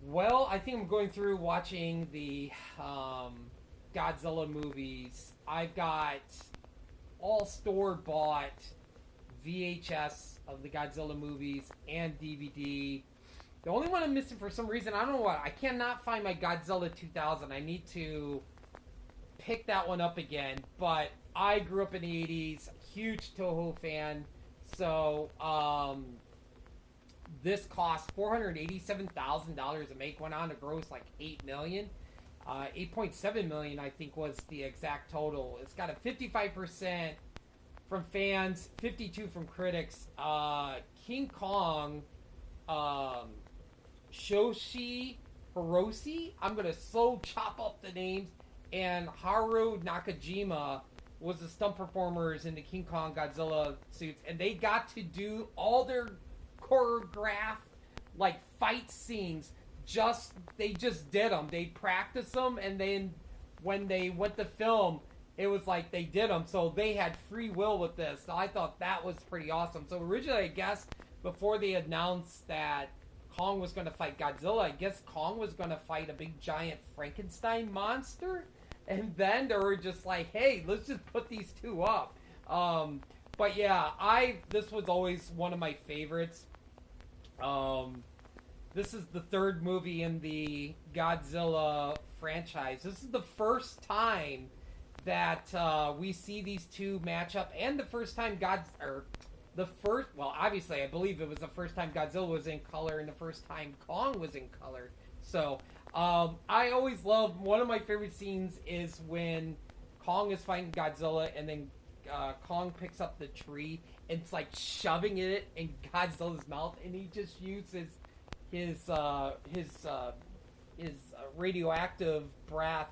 Well, I think I'm going through watching the Godzilla movies. I've got all store bought VHS of the Godzilla movies and DVD. The only one I'm missing for some reason, I don't know what, I cannot find my Godzilla 2000. I need to pick that one up again. But I grew up in the 80s, huge Toho fan. So, this cost $487,000 to make. Went on to gross like $8 million. 8.7 million, I think, was the exact total. It's got a 55% from fans, 52 from critics. King Kong, Shoshi Hiroshi. I'm gonna so chop up the names. And Haru Nakajima was the stunt performers in the King Kong Godzilla suits, and they got to do all their choreographed like fight scenes. They just did them. They practiced them, and then when they went to film, it was like they did them. So they had free will with this. So I thought that was pretty awesome. So originally, I guess before they announced that Kong was going to fight Godzilla, I guess Kong was going to fight a big giant Frankenstein monster. And then they were just like, hey, let's just put these two up. But yeah, this was always one of my favorites. This is the third movie in the Godzilla franchise. This is the first time that we see these two match up, and the first time obviously, I believe it was the first time Godzilla was in color, and the first time Kong was in color. So, I always love, one of my favorite scenes is when Kong is fighting Godzilla, and then Kong picks up the tree, and it's like shoving it in Godzilla's mouth, and he just uses his radioactive breath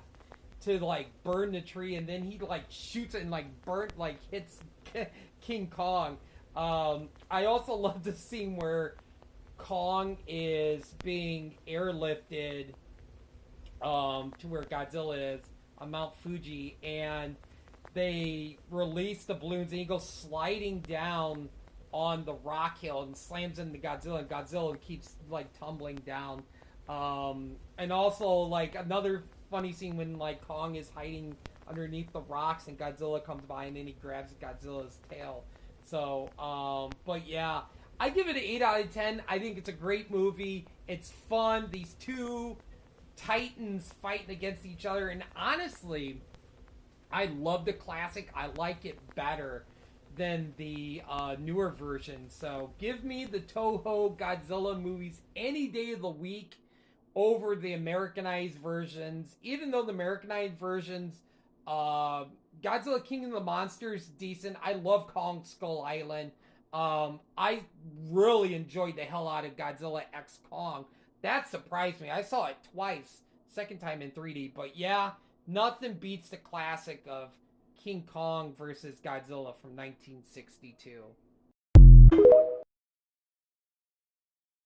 to like burn the tree, and then he like shoots it and like hits King Kong. I also love the scene where Kong is being airlifted to where Godzilla is on Mount Fuji, and they release the balloons, and he goes sliding down on the rock hill and slams into Godzilla, and Godzilla keeps like tumbling down. And also like another funny scene when like Kong is hiding underneath the rocks and Godzilla comes by, and then he grabs Godzilla's tail. So, but yeah, I give it an 8 out of 10. I think it's a great movie. It's fun. These two titans fighting against each other, and honestly, I love the classic. I like it better than the newer version. So give me the Toho Godzilla movies any day of the week over the Americanized versions. Even though the Americanized versions, Godzilla King of the Monsters, decent. I love Kong Skull Island. I really enjoyed the hell out of Godzilla X Kong. That surprised me. I saw it twice. Second time in 3D. But yeah, nothing beats the classic of King Kong versus Godzilla from 1962.